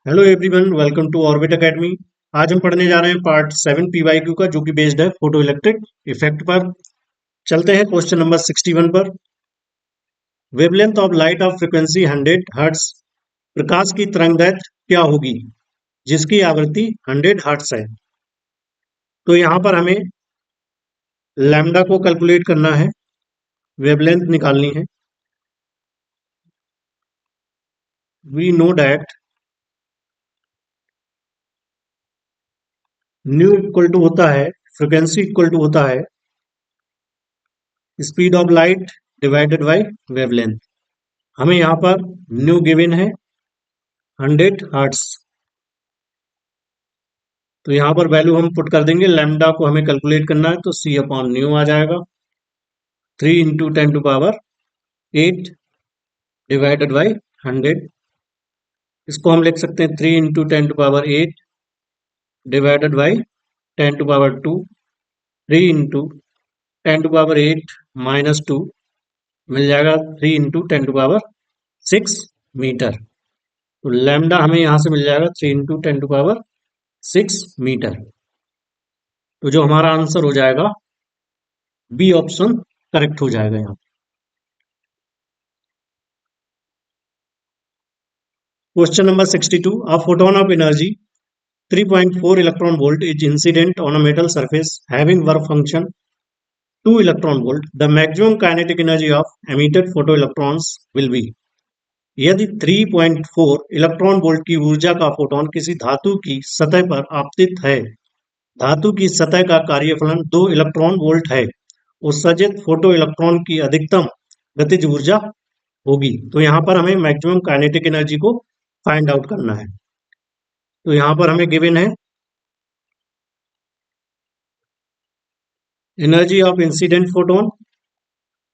Hello everyone, welcome to Orbit Academy. आज हम पढ़ने जा रहे हैं पार्ट 7 पीवाईक्यू का, जो कि बेस्ड है फोटो इलेक्ट्रिक इफेक्ट पर। चलते हैं क्वेश्चन नंबर 61 पर। Wavelength of light of frequency 100 hertz. प्रकाश की तरंगदैर्घ्य क्या होगी जिसकी आवृत्ति 100 हर्ट्ज है? तो यहाँ पर हमें लैम्डा को कैलकुलेट करना है, वेवलेंथ निकालनी है। We know that nu equal to होता है, फ्रीक्वेंसी इक्वल टू होता है speed of light divided by wavelength. हमें यहाँ पर न्यू गिवन है 100 हर्ट्ज। तो यहाँ पर वैल्यू हम पुट कर देंगे, लैम्डा को हमें कैलकुलेट करना है, तो सी अपॉन न्यू आ जाएगा 3 × 10⁸ डिवाइडेड बाई 100। इसको हम लिख सकते हैं 3 × 10⁸ डिवाइडेड बाई 10⁻²। 3 × 10⁸ मिल जाएगा 3 × 10⁶ मीटर। तो लैम्डा हमें यहाँ से मिल जाएगा 3 × 10⁶ मीटर। तो जो हमारा आंसर हो जाएगा बी ऑप्शन करेक्ट हो जाएगा यहाँ। Question number 62। A photon of energy 3.4 electron volt is incident on a metal surface having work function 2 electron volt. The maximum kinetic energy of emitted photoelectrons will be। यदि 3.4 electron volt की ऊर्जा का photon किसी धातु की सतह पर आपतित है, धातु की सतह का कार्यफलन 2 इलेक्ट्रॉन वोल्ट है, उत्सर्जित फोटो इलेक्ट्रॉन की अधिकतम गतिज ऊर्जा होगी। तो यहाँ पर हमें मैक्सिमम काइनेटिक एनर्जी को फाइंड आउट करना है। तो यहाँ पर हमें गिवन है energy of incident photon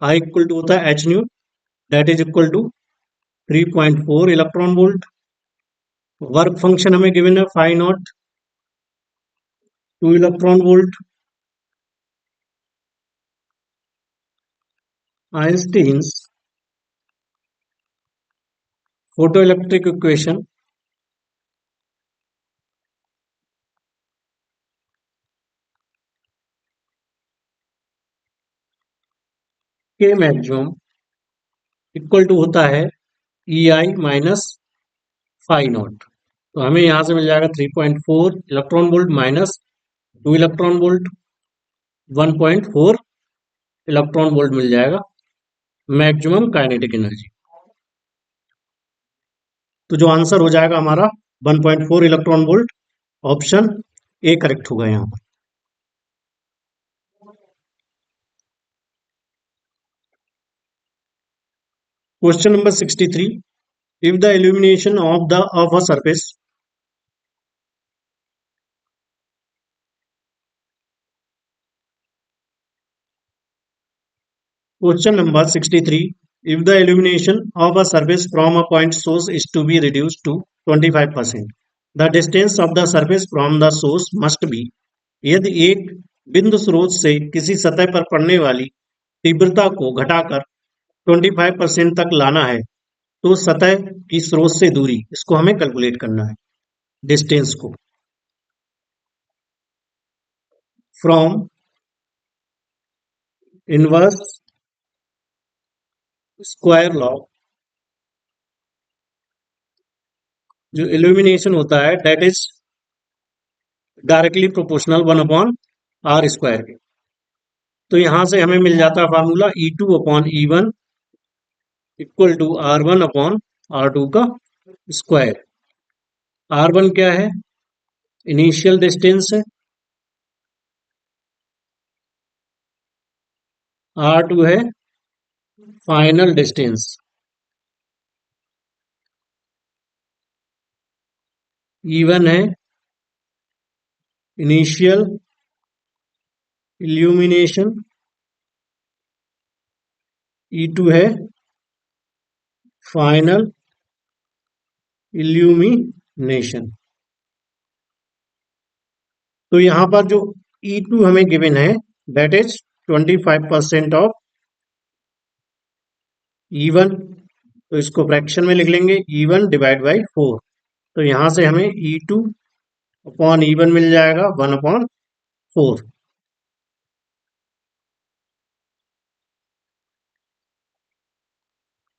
i equal to होता है H nu, that is equal to 3.4 electron volt. Work function हमें गिवन है phi naught 2 electron volt. Einstein's photo electric equation के मैक्सिमम इक्वल टू होता है E i minus phi naught. तो हमें यहां से मिल जाएगा 3.4 electron volt minus 2 electron volt, 1.4 electron volt मिल जाएगा मैक्सिमम काइनेटिक एनर्जी। तो जो आंसर हो जाएगा हमारा 1.4 electron volt, option A correct होगा यहाँ पर। Question number 63। If the illumination of a surface Question number 63. If the illumination of a surface from a point source is to be reduced to 25%, the distance of the surface from the source must be। यदि एक बिंदु स्रोत से किसी सतह पर पड़ने वाली तीव्रता को घटाकर 25% तक लाना है, तो सतह की स्रोत से दूरी, इसको हमें कैलकुलेट करना है, डिस्टेंस को। फ्रॉम इनवर्स स्क्वायर लॉ, जो इल्यूमिनेशन होता है that is directly proportional 1/r² के। तो यहां से हमें मिल जाता है formula E2/E1 equal to R1/R2 का स्क्वायर। R1 क्या है? इनिशियल डिस्टेंस है। R2 है फाइनल डिस्टेंस। E1 है इनिशियल इल्यूमिनेशन। E2 है फाइनल इल्यूमिनेशन। तो यहां पर जो E2 हमें गिवन है दैट इज 25% ऑफ E1। तो इसको फ्रैक्शन में लिख लेंगे E1 डिवाइड बाई 4। तो यहां से हमें E2/E1 मिल जाएगा 1/4।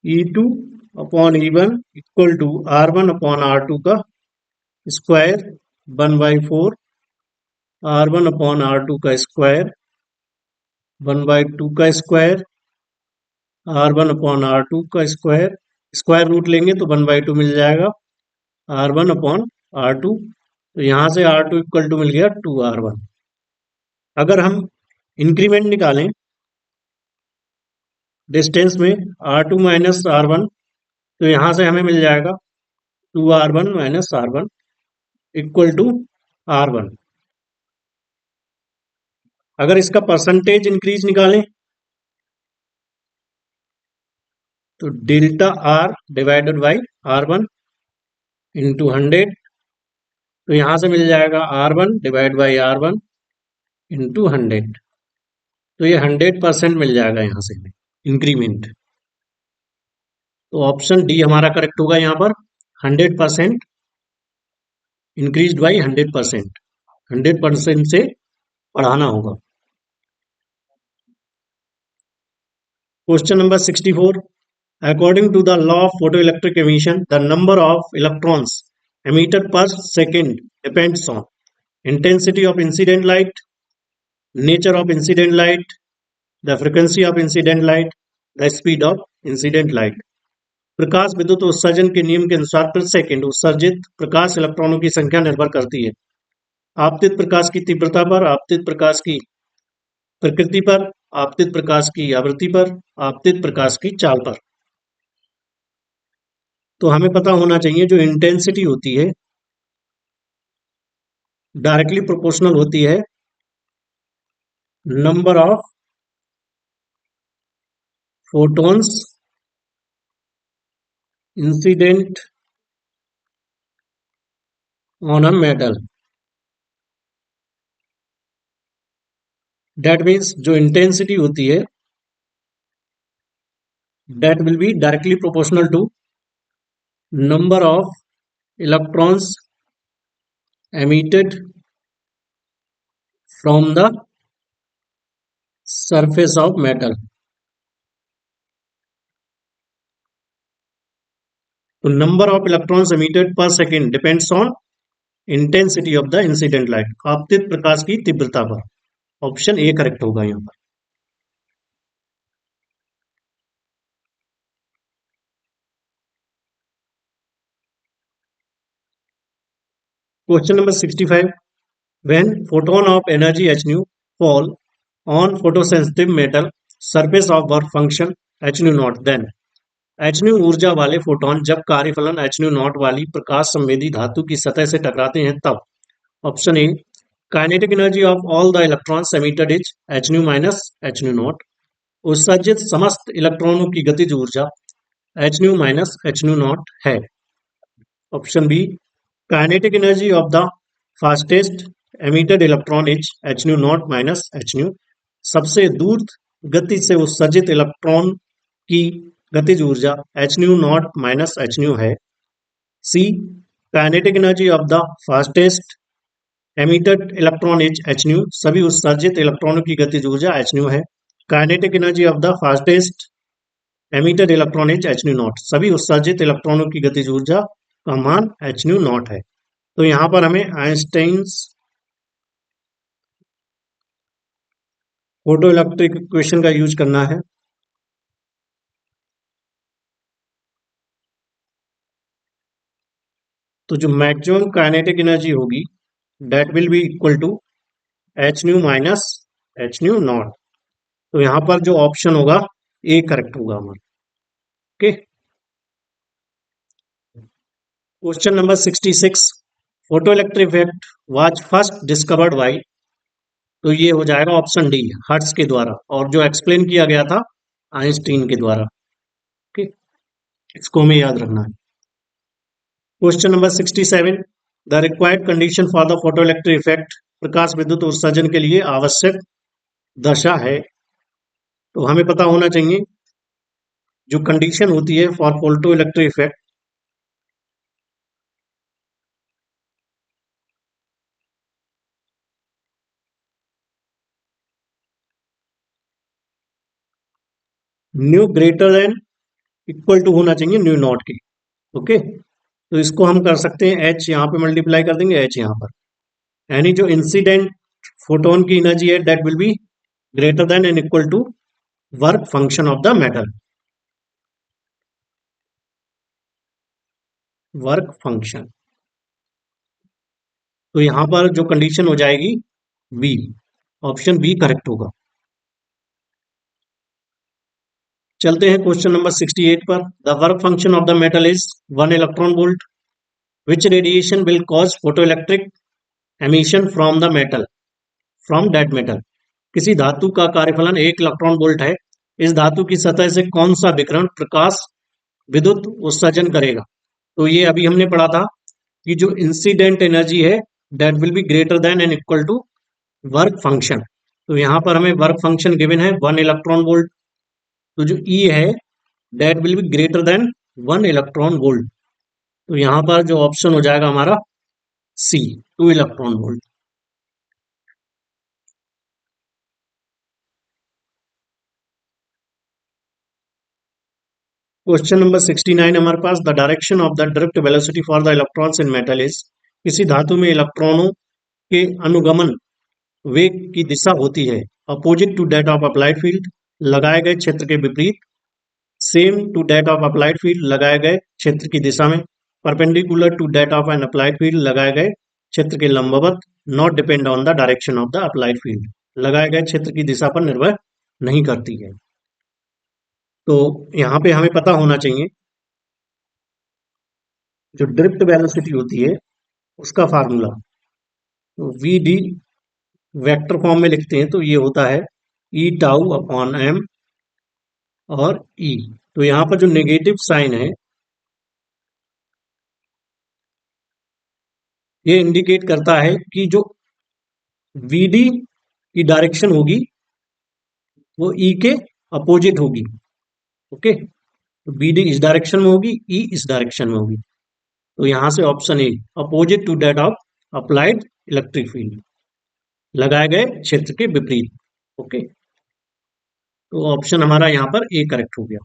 E2/E1 इक्वल टू R1/R2 का स्क्वायर 1/4, R1/R2 का स्क्वायर 1/2 का स्क्वायर, R1/R2 का स्क्वायर, स्क्वायर रूट लेंगे तो 1/2 मिल जाएगा, R1/R2। तो यहां से R2 इक्वल टू मिल गया 2R1। अगर हम इंक्रीमेंट निकालें डिस्टेंस में R2 माइनस R1, तो यहां से हमें मिल जाएगा 2R1 minus R1 equal to R1। अगर इसका परसेंटेज इंक्रीज निकालें तो delta R divided by R1 into 100, तो यहां से मिल जाएगा R1 divide by R1 into 100। तो ये 100% मिल जाएगा यहाँ से इंक्रीमेंट। तो ऑप्शन डी हमारा करेक्ट होगा यहाँ पर, 100% इंक्रीज बाई 100%, 100% से बढ़ाना होगा। Question number 64, according to the law of photoelectric emission, the number of electrons emitted per second depends on intensity of incident light, nature of incident light, the frequency of incident light, the speed of incident light। प्रकाश विद्युत उत्सर्जन के नियम के अनुसार प्रति second उत्सर्जित प्रकाश इलेक्ट्रॉनों की संख्या निर्भर करती है आपतित प्रकाश की तीव्रता पर, आपतित प्रकाश की प्रकृति पर, आपतित प्रकाश की आवृत्ति पर, आपतित प्रकाश की चाल पर। तो हमें पता होना चाहिए जो इंटेंसिटी होती है डायरेक्टली प्रोपोर्शनल होती है number of photons incident on a metal. That means जो इंटेंसिटी होती है that will be directly proportional to number of electrons emitted from the surface of metal। तो number of electrons emitted per second depends on intensity of the incident light, आपतित प्रकाश की तीव्रता पर। Option A correct होगा यहाँ पर। Question number 65, when photon of energy h nu fall on photosensitive metal surface of work function h nu naught, then h nu ऊर्जा वाले photon जब कार्यफलन h nu naught वाली प्रकाश संवेदी धातु की सतह से टकराते हैं तब। Option A, kinetic energy of all the electrons emitted is h nu minus h nu naught। उत्सर्जित समस्त इलेक्ट्रॉनों की गतिज ऊर्जा h nu minus h nu naught है। Option B, kinetic energy of the fastest emitted electron is h nu naught minus h nu। सबसे दूर गति से उत्सर्जित इलेक्ट्रॉन की गतिज ऊर्जा h nu naught minus h nu है। C, kinetic energy of the fastest emitted electron is h nu। सभी उत्सर्जित इलेक्ट्रॉनों की गतिज ऊर्जा h nu है। Kinetic energy of the fastest emitted electron is h nu naught। सभी उत्सर्जित इलेक्ट्रॉनों की गतिज ऊर्जा का मान h nu naught है। तो यहां पर हमें आइंस्टाइन्स फोटो इलेक्ट्रिक इक्वेशन का यूज करना है। तो जो मैक्सिमम काइनेटिक एनर्जी होगी that will be equal to h nu minus h nu naught। तो यहां पर जो ऑप्शन होगा ए करेक्ट होगा हमारा। Okay, question number 66, photo electric effect was first discovered by. तो ये हो जाएगा ऑप्शन डी, हर्ट्ज के द्वारा, और जो एक्सप्लेन किया गया था आइंस्टीन के द्वारा। ओके, इसको हमें याद रखना है। Question number 67, the required condition for the photo electric effect, प्रकाश विद्युत उत्सर्जन के लिए आवश्यक दशा है। तो हमें पता होना चाहिए जो कंडीशन होती है for photo electric effect nu greater than equal to होना चाहिए न्यू नॉट के। ओके, तो इसको हम कर सकते हैं एच यहाँ पे मल्टीप्लाई कर देंगे एच यहाँ पर, यानी जो इंसिडेंट फोटोन की एनर्जी है that will be greater than and equal to work function of the metal. Work function, तो यहां पर जो कंडीशन हो जाएगी बी, ऑप्शन बी करेक्ट होगा। चलते हैं क्वेश्चन नंबर 68 पर। The work function of the metal is 1 electron volt, which radiation will cause photoelectric emission from the metal, from that metal. किसी धातु का कार्यफलन 1 इलेक्ट्रॉन वोल्ट है, इस धातु की सतह से कौन सा विकिरण प्रकाश विद्युत उत्सर्जन करेगा। तो ये अभी हमने पढ़ा था कि जो इंसिडेंट एनर्जी है that will be greater than and equal to work function. तो यहाँ पर हमें वर्क फंक्शन गिवन है 1 इलेक्ट्रॉन वोल्ट, तो जो ई है that will be greater than 1 electron volt. तो यहाँ पर जो ऑप्शन हो जाएगा हमारा C, 2 electron volt. Question number 69 हमारे पास, the direction of the drift velocity for the electrons in metal is. किसी धातु में इलेक्ट्रॉनों के अनुगमन वेग की दिशा होती है opposite to that of applied field, लगाए गए क्षेत्र के विपरीत, same to that of applied field, लगाए गए क्षेत्र की दिशा में, perpendicular to that of an applied field, लगाए गए क्षेत्र के लंबवत, not depend on the direction of the applied field, लगाए गए क्षेत्र की दिशा पर निर्भर नहीं करती है। तो यहाँ पे हमें पता होना चाहिए जो ड्रिफ्ट वेलोसिटी होती है उसका फार्मूला, तो वी डी वेक्टर फॉर्म में लिखते हैं तो ये होता है ई टाउ अपॉन एम और ई। तो यहाँ पर जो नेगेटिव साइन है ये इंडिकेट करता है कि जो वीडी की डायरेक्शन होगी वो ई के अपोजिट होगी। ओके, तो बीडी इस डायरेक्शन में होगी, ई इस डायरेक्शन में होगी। तो यहां से option A, opposite to that of applied electric field, लगाए गए क्षेत्र के विपरीत। ओके, तो ऑप्शन हमारा यहाँ पर ए करेक्ट हो गया।